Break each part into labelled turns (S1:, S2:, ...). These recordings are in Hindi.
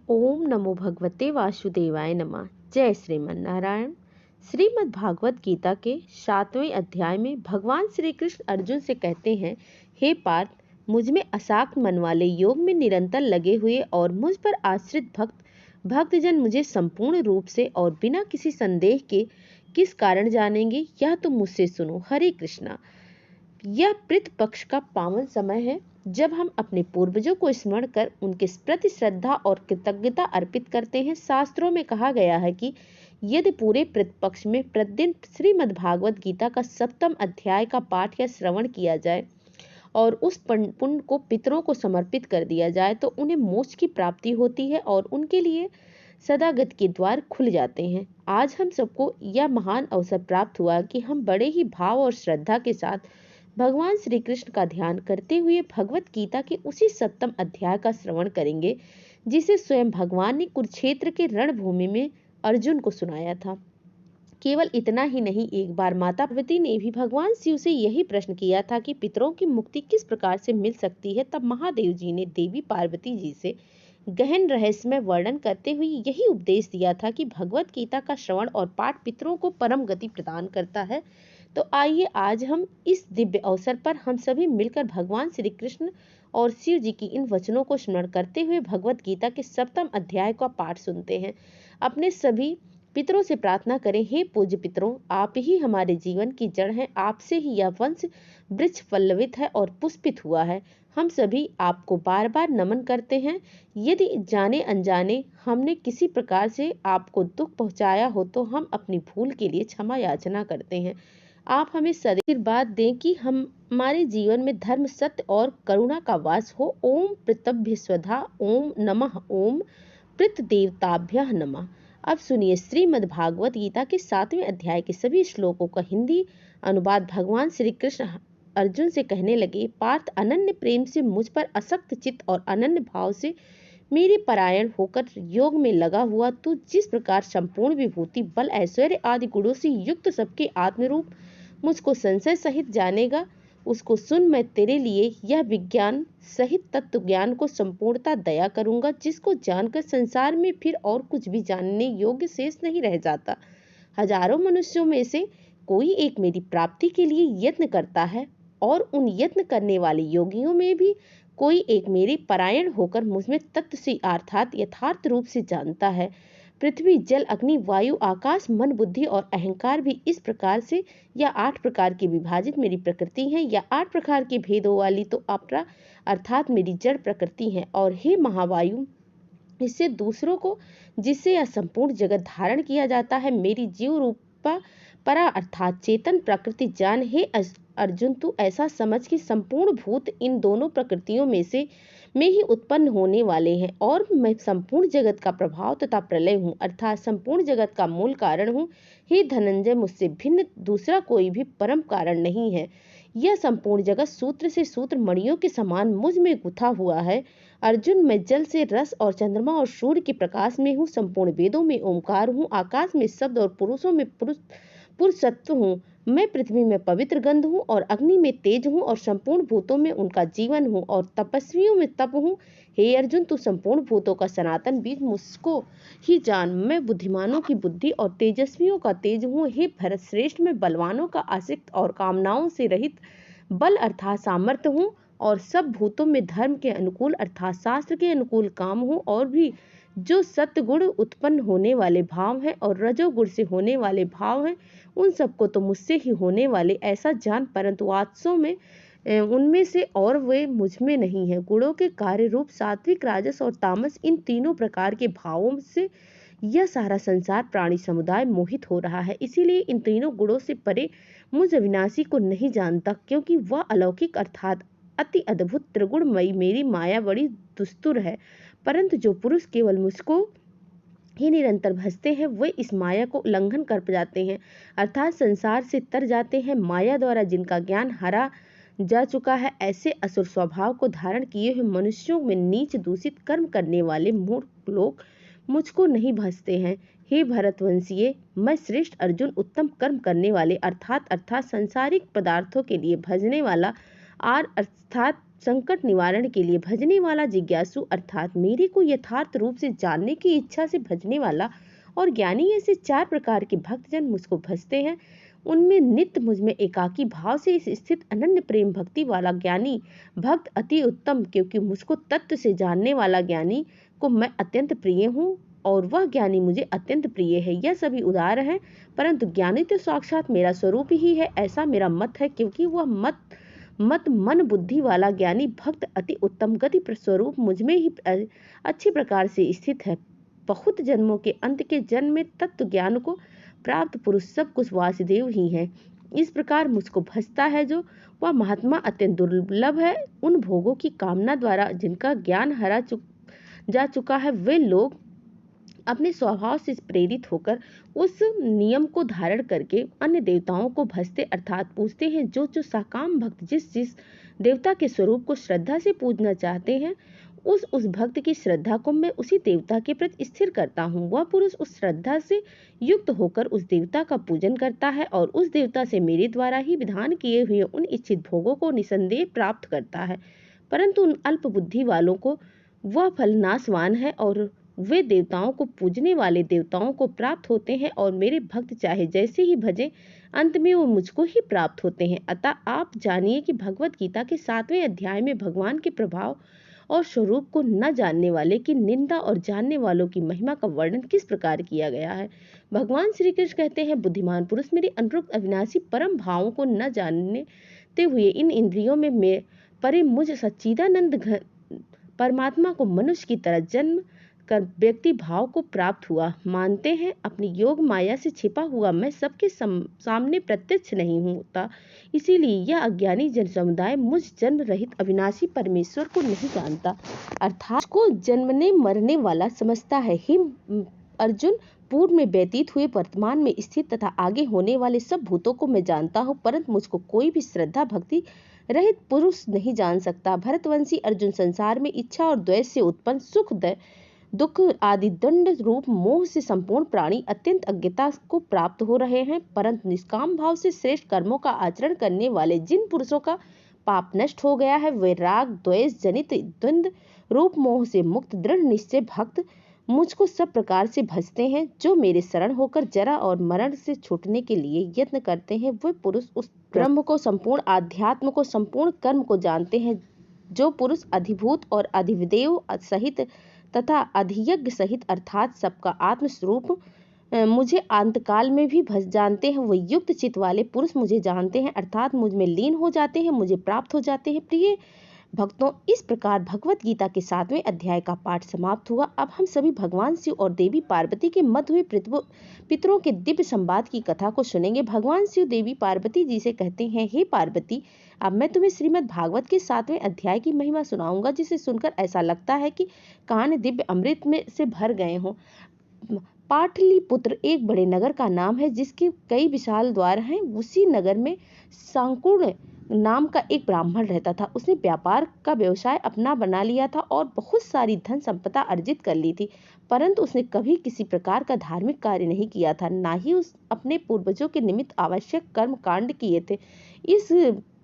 S1: ओम नमो भगवते वासुदेवाय नमः। जय श्रीमन नारायण। श्रीमद् भागवत गीता के 7वें अध्याय में भगवान श्री कृष्ण अर्जुन से कहते हैं, हे पार्थ, मुझ में असाक्त मन वाले योग में निरंतर लगे हुए और मुझ पर आश्रित भक्तजन मुझे संपूर्ण रूप से और बिना किसी संदेह के किस कारण जानेंगे, यह तुम मुझसे सुनो। हरे कृष्णा। यह पितृपक्ष का पावन समय है, जब हम अपने पूर्वजों को स्मरण कर उनके प्रति श्रद्धा और कृतज्ञता अर्पित करते हैं। शास्त्रों में कहा गया है कि यदि पूरे पितृपक्ष में प्रतिदिन श्रीमद् भागवत गीता का 7वां अध्याय का पाठ या श्रवण किया जाए और उस पुण्य को पितरों को समर्पित कर दिया जाए तो उन्हें मोक्ष की प्राप्ति होती है और उनके लिए सदागत के द्वार खुल जाते हैं। आज हम सबको यह महान अवसर प्राप्त हुआ कि हम बड़े ही भाव और श्रद्धा के साथ भगवान श्री कृष्ण का ध्यान करते हुए भगवत गीता के उसी 7वें अध्याय का श्रवण करेंगे, जिसे स्वयं भगवान ने कुरुक्षेत्र के रणभूमि में अर्जुन को सुनाया था। केवल इतना ही नहीं, एक बार माता पार्वती ने भी भगवान शिव से यही प्रश्न किया था कि पितरों की मुक्ति किस प्रकार से मिल सकती है। तब महादेव जी ने देवी पार्वती जी से गहन रहस्यमय वर्णन करते हुए यही उपदेश दिया था कि भगवत गीता का श्रवण और पाठ पितरों को परम गति प्रदान करता है। तो आइए आज हम इस दिव्य अवसर पर हम सभी मिलकर भगवान श्री कृष्ण और शिव जी की इन वचनों को स्मरण करते हुए भगवत गीता के 7वें अध्याय का पाठ सुनते हैं। अपने सभी पितरों से प्रार्थना करें, हे पूज्य पितरों, आप ही हमारे जीवन की जड़ हैं, आपसे ही यह वंश वृक्ष पल्लवित है और पुष्पित हुआ है। हम सभी आपको बार बार नमन करते हैं। यदि जाने अनजाने हमने किसी प्रकार से आपको दुख पहुंचाया हो तो हम अपनी भूल के लिए क्षमा याचना करते हैं। आप हमें आशीर्वाद दें कि हमारे जीवन में धर्म, सत्य और करुणा का वास हो। ओम पृतभ्य स्वधा ओम नमः ओम पृत देवताभ्यः नमः। अब सुनिए श्रीमद् भागवत गीता के 7वें अध्याय के सभी श्लोकों का हिंदी अनुवाद। भगवान श्री कृष्ण अर्जुन से कहने लगे, पार्थ, अनन्य प्रेम से मुझ पर असक्त चित्त और अनन्य भाव से मेरे परायण होकर योग में लगा हुआ तू जिस प्रकार संपूर्ण विभूति, बल, ऐश्वर्य आदि गुणों से युक्त सबके आत्मरूप मुझको संशय सहित जानेगा, उसको सुन। मैं तेरे लिए यह विज्ञान सहित तत्व ज्ञान को संपूर्णता दया करूंगा, जिसको जानकर संसार में फिर और कुछ भी जानने योग्य शेष नहीं रह जाता। हजारों मनुष्यों में से कोई एक मेरी प्राप्ति के लिए यत्न करता है और उन यत्न करने वाले योगियों में भी कोई एक मेरे परायण होकर मुझमें तत्व से अर्थात यथार्थ रूप से जानता है। पृथ्वी, जल, अग्नि, वायु, आकाश, मन, बुद्धि और अहंकार भी इस प्रकार से या 8 प्रकार की विभाजित मेरी प्रकृति है, या 8 प्रकार के भेदों वाली तो अपरा अर्थात मेरी जड़ प्रकृति है। और हे महावायु, इससे दूसरों को जिससे यह संपूर्ण जगत धारण किया जाता है, मेरी जीव रूपा परा अर्थात चेतन प्रकृति जान। हे अर्जुन, तू ऐसा समझ कि संपूर्ण भूत इन दोनों प्रकृतियों में ही उत्पन्न होने वाले हैं और मैं संपूर्ण जगत का प्रभाव तथा प्रलय हूँ, अर्थात संपूर्ण जगत का मूल कारण हूँ। हे धनंजय, मुझसे भिन्न दूसरा कोई भी परम कारण नहीं है। यह संपूर्ण जगत सूत्र से सूत्र मणियों के समान मुझ में गुथा हुआ है। अर्जुन, मैं जल से रस और चंद्रमा और सूर्य के प्रकाश में हूँ, संपूर्ण वेदों में ओंकार हूँ, आकाश में शब्द और पुरुषों में पुरुषत्व हूँ। मैं पृथ्वी में पवित्र गंध हूँ और अग्नि में तेज हूँ और संपूर्ण भूतों में उनका जीवन हूँ और तपस्वियों में तप हूँ। हे अर्जुन, तू संपूर्ण भूतों का सनातन बीज मुझको ही जान। मैं बुद्धिमानों की बुद्धि और तेजस्वियों का तेज हूँ। हे भरत श्रेष्ठ, मैं बलवानों का आसक्त और कामनाओं से रहित बल अर्थात सामर्थ्य हूँ और सब भूतों में धर्म के अनुकूल अर्थात शास्त्र के अनुकूल काम हूँ। और भी जो सत्गुण उत्पन्न होने वाले भाव हैं और रजोगुण से होने वाले भाव हैं, उन सबको तो मुझसे ही होने वाले ऐसा जान, परंतु आत्सों में उनमें से और वे मुझ में नहीं है। गुणों के कार्य रूप सात्विक, राजस और तामस, इन तीनों प्रकार के भावों से यह सारा संसार प्राणी समुदाय मोहित हो रहा है। इसीलिए इन तीनों गुणों से परे मुझ अविनाशी को नहीं जानता, क्योंकि वह अलौकिक अर्थात अति अद्भुत त्रिगुणमयी मेरी माया बड़ी दुस्तुर है। परंतु जो पुरुष केवल मुझको ही निरंतर भजते हैं, वे इस माया को उल्लंघन कर जाते हैं अर्थात संसार से तर जाते हैं। माया द्वारा जिनका ज्ञान हरा जा चुका है, ऐसे असुर स्वभाव को धारण किए हुए मनुष्यों में नीच दूषित कर्म करने वाले मूर्ख लोग मुझको नहीं भजते हैं। हे भरतवंशीय, मैं श्रेष्ठ अर्जुन उत्तम कर्म करने वाले अर्थात संसारिक पदार्थों के लिए भजने वाला आर अर्थात संकट निवारण के लिए भजने वाला जिज्ञासु अर्थात मेरे को यथार्थ रूप से जानने की इच्छा से भजने वाला और ज्ञानी, ऐसे 4 प्रकार के भक्तजन मुझको भजते हैं। उनमें नित्य मुझ में एकाकी भाव से इस स्थित अनन्य प्रेम भक्ति वाला ज्ञानी भक्त अति उत्तम, क्योंकि मुझको तत्व से जानने वाला ज्ञानी को मैं अत्यंत प्रिय हूँ और वह ज्ञानी मुझे अत्यंत प्रिय है। यह सभी उदार है, परंतु ज्ञानी तो साक्षात मेरा स्वरूप ही है, ऐसा मेरा मत है, क्योंकि वह मत मन बुद्धि वाला ज्ञानी भक्त अति उत्तम गति स्वरूप मुझ में ही अच्छी प्रकार से स्थित है। बहुत जन्मों के अंत के जन्म में तत्व ज्ञान को प्राप्त पुरुष सब कुछ वासुदेव ही है। इस प्रकार मुझको भजता है जो वह महात्मा अत्यंत दुर्लभ है। उन भोगों की कामना द्वारा जिनका ज्ञान जा चुका है, वे लोग अपने स्वभाव से प्रेरित होकर उस नियम को धारण करके अन्य देवताओं को भजते अर्थात पूजते हैं। जो साकाम भक्त जिस देवता के स्वरूप को श्रद्धा से पूजना चाहते हैं, उस भक्त की श्रद्धा को मैं उसी देवता के प्रति स्थिर करता हूँ। वह पुरुष उस श्रद्धा से युक्त होकर उस देवता का पूजन करता है और उस देवता से मेरे द्वारा ही विधान किए हुए उन इच्छित भोगों को निसंदेह प्राप्त करता है। परंतु उन अल्प बुद्धि वालों को वह फल नाशवान है और वे देवताओं को पूजने वाले देवताओं को प्राप्त होते हैं और मेरे भक्त चाहे जैसे ही भजे अंत में वो मुझको ही प्राप्त होते हैं। अतः आप जानिए कि भगवत गीता के 7वें अध्याय में भगवान के प्रभाव और स्वरूप को न जानने वाले की निंदा और जानने वालों की महिमा का वर्णन किस प्रकार किया गया है। भगवान श्री कृष्ण कहते हैं, बुद्धिमान पुरुष मेरे अनुरूप अविनाशी परम भावों को न जानते हुए इन इंद्रियों में परे मुझ सच्चिदानंद परमात्मा को मनुष्य की तरह जन्म कर व्यक्ति भाव को प्राप्त हुआ मानते हैं। अपनी योग माया से छिपा हुआ मैं सबके सामने प्रत्यक्ष नहीं होता, इसीलिए यह अज्ञानी जन समुदाय मुझ जन्म रहित अविनाशी परमेश्वर को नहीं जानता, अर्थात को जन्मने मरने वाला समझता है। हे अर्जुन, पूर्व में व्यतीत हुए, वर्तमान में स्थित तथा आगे होने वाले सब भूतों को मैं जानता हूँ, परंतु मुझको कोई भी श्रद्धा भक्ति रहित पुरुष नहीं जान सकता। भरतवंशी अर्जुन, संसार में इच्छा और द्वेष से उत्पन्न सुख दुख आदि दंड रूप मोह से संपूर्ण प्राणी अत्यंत अज्ञता को प्राप्त हो रहे हैं, परंतु निष्काम भाव से श्रेष्ठ कर्मों का आचरण करने वाले जिन पुरुषों का पाप नष्ट हो गया है, वे राग द्वेष जनित द्वंद्व रूप मोह से मुक्त दृढ़ निश्चय भक्त मुझको सब प्रकार से भजते हैं। जो मेरे शरण होकर जरा और मरण से छूटने के लिए यत्न करते हैं, वे पुरुष उस ब्रह्म को, संपूर्ण आध्यात्म को, संपूर्ण कर्म को जानते हैं। जो पुरुष अधिभूत और अधिदेव सहित तथा अधियज्ञ सहित अर्थात सबका आत्मस्वरूप मुझे अंतकाल में भी जानते हैं, वो युक्त चित्त वाले पुरुष मुझे जानते हैं अर्थात मुझ में लीन हो जाते हैं, मुझे प्राप्त हो जाते हैं। प्रिय भक्तों, इस प्रकार भगवत गीता के 7वें अध्याय का पाठ समाप्त हुआ। अब हम सभी भगवान शिव और देवी पार्वती के मध्य हुए पितरों के दिव्य संवाद की कथा को सुनेंगे। भगवान शिव देवी पार्वती जी से कहते हैं, हे पार्वती, अब मैं तुम्हें श्रीमद् भागवत के 7वें अध्याय की महिमा सुनाऊंगा, जिसे सुनकर ऐसा लगता है कि कान दिव्य अमृत में से भर गए हों। पाटलिपुत्र एक बड़े नगर का नाम है, जिसके कई विशाल द्वार हैं। उसी नगर में सांकुर्ण नाम का एक ब्राह्मण रहता था। उसने व्यापार का व्यवसाय अपना बना लिया था और बहुत सारी धन संपदा अर्जित कर ली थी, परंतु उसने कभी किसी प्रकार का धार्मिक कार्य नहीं किया था, ना ही उस अपने पूर्वजों के निमित्त आवश्यक कर्म कांड किए थे। इस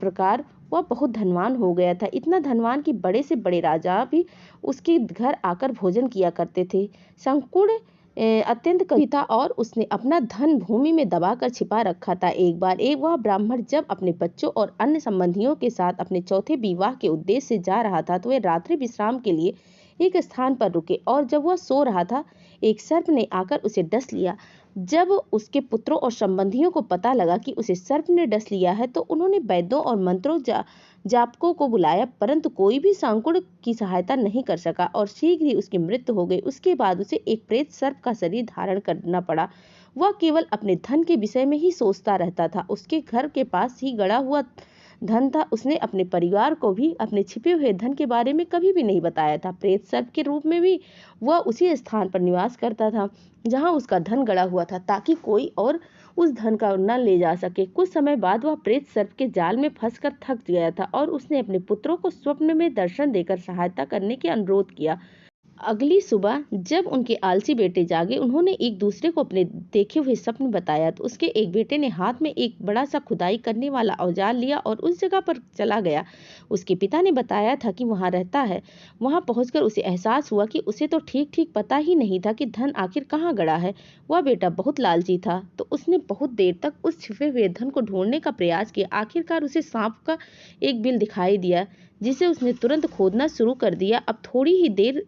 S1: प्रकार वह बहुत धनवान हो गया था, इतना धनवान कि बड़े से बड़े राजा भी उसके घर आकर भोजन किया करते थे। संकुर्ण अत्यंत कवि था और उसने अपना धन भूमि में दबाकर छिपा रखा था। एक बार वह ब्राह्मण जब अपने बच्चों और अन्य संबंधियों के साथ अपने चौथे विवाह के उद्देश्य से जा रहा था, तो वह रात्रि विश्राम के लिए एक स्थान पर रुके और जब वह सो रहा था, एक सर्प ने आकर उसे डस लिया। जब उसके पुत्रों और संबंधियों को पता लगा कि उसे सर्प ने डस लिया है, तो उन्होंने वैद्यों और मंत्रों जापकों को बुलाया, परंतु कोई भी सांकुड़ की सहायता नहीं कर सका और शीघ्र ही उसकी मृत्यु हो गई। उसके बाद उसे एक प्रेत सर्प का शरीर धारण करना पड़ा। वह केवल अपने धन के विषय में ही सोचता रहता था। उसके घर के पास ही गड़ा हुआ धन था। उसने अपने परिवार को भी अपने छिपे हुए धन के बारे में कभी भी नहीं बताया था। प्रेत सर्प के रूप में भी वह उसी स्थान पर निवास करता था जहां उसका धन गड़ा हुआ था, ताकि कोई और उस धन का न ले जा सके। कुछ समय बाद वह प्रेत सर्प के जाल में फंसकर थक गया था और उसने अपने पुत्रों को स्वप्न में दर्शन देकर सहायता करने की अनुरोध किया। अगली सुबह जब उनके आलसी बेटे जागे, उन्होंने एक दूसरे को अपने देखे हुए सपने बताया। तो उसके एक बेटे ने हाथ में एक बड़ा सा खुदाई करने वाला औजार लिया और उस जगह पर चला गया। उसके पिता ने बताया था कि वहां रहता है। वहां पहुंचकर उसे एहसास हुआ कि उसे तो ठीक ठीक पता ही नहीं था कि धन आखिर कहाँ गड़ा है। वह बेटा बहुत लालची था, तो उसने बहुत देर तक उस छिपे हुए धन को ढूंढने का प्रयास किया। आखिरकार उसे सांप का एक बिल दिखाई दिया, जिसे उसने तुरंत खोदना शुरू कर दिया। अब थोड़ी ही देर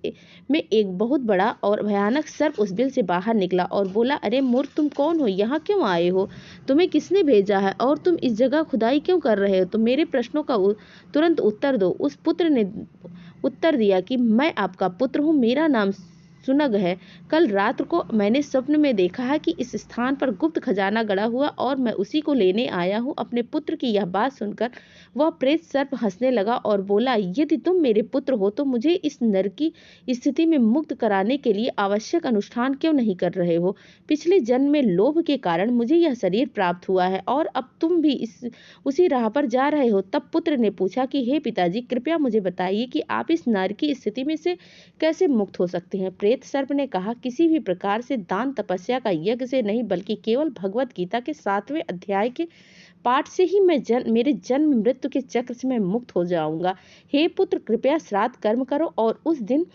S1: में एक बहुत बड़ा और भयानक सर्प उस बिल से बाहर निकला और बोला, अरे मूर्ख, तुम कौन हो? यहाँ क्यों आए हो? तुम्हें किसने भेजा है? और तुम इस जगह खुदाई क्यों कर रहे हो? तो मेरे प्रश्नों का तुरंत उत्तर दो। उस पुत्र ने उत्तर दिया कि मैं आपका पुत्र हूँ, मेरा नाम सुनग है। कल रात को मैंने स्वप्न में देखा है कि इस स्थान पर गुप्त खजाना गड़ा हुआ और मैं उसी को लेने आया हूँ। अपने पुत्र की यह बात सुनकर वह प्रेत सर्प हंसने लगा और बोला, यदि तुम मेरे पुत्र हो तो मुझे इस नर की स्थिति में मुक्त कराने के लिए आवश्यक अनुष्ठान क्यों नहीं कर रहे हो? पिछले जन्म में लोभ के कारण मुझे यह शरीर प्राप्त हुआ है और अब तुम भी उसी राह पर जा रहे हो। तब पुत्र ने पूछा कि हे पिताजी, कृपया मुझे बताइए कि आप इस नर की स्थिति में से कैसे मुक्त हो सकते हैं? प्रेत सर्प ने कहा, किसी भी प्रकार से दान तपस्या का यज्ञ से नहीं, बल्कि केवल भगवत गीता के 7वें अध्याय के पाठ से ही मेरे जन्म मृत्यु के चक्र से मैं मुक्त हो जाऊंगा। हे पुत्र, कृपया श्राद्ध कर्म करो और उस दिन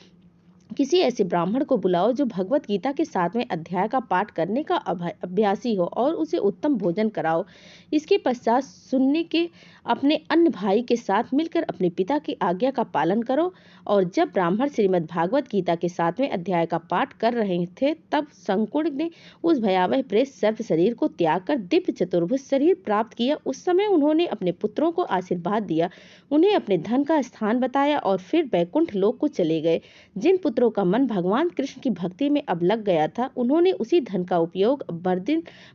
S1: किसी ऐसे ब्राह्मण को बुलाओ जो भगवत गीता के 7वें अध्याय का पाठ करने का अभ्यासी हो और उसे उत्तम भोजन कराओ। इसके पश्चात सुनने के अपने अन्य भाई के साथ मिलकर अपने पिता की आज्ञा का पालन करो। और जब ब्राह्मण श्रीमद् भागवत गीता के 7वें अध्याय का पाठ कर रहे थे, तब शंकुड़ ने उस भयावह प्रेत सर्प शरीर को त्याग कर दिव्य चतुर्भुज शरीर प्राप्त किया। उस समय उन्होंने अपने पुत्रों को आशीर्वाद दिया, उन्हें अपने धन का स्थान बताया और फिर वैकुंठ लोक को चले गए। जिन पुत्रों का मन भगवान कृष्ण की भक्ति में अब लग गया था, उन्होंने उसी धन का उपयोग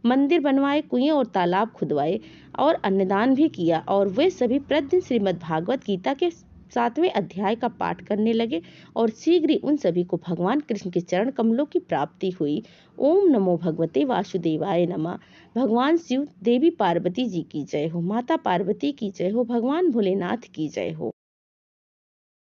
S1: मंदिर बनवाए, कुएं और तालाब खुदवाए और अन्नदान भी किया। और वे सभी प्रतिदिन श्रीमद् भागवत गीता के 7वें अध्याय का पाठ करने लगे और शीघ्र ही उन सभी को भगवान कृष्ण के चरण कमलों की प्राप्ति हुई। ओम नमो भगवते वासुदेवाय नमः। भगवान शिव, देवी पार्वती जी की जय हो, माता पार्वती की जय हो, भगवान भोलेनाथ की जय हो।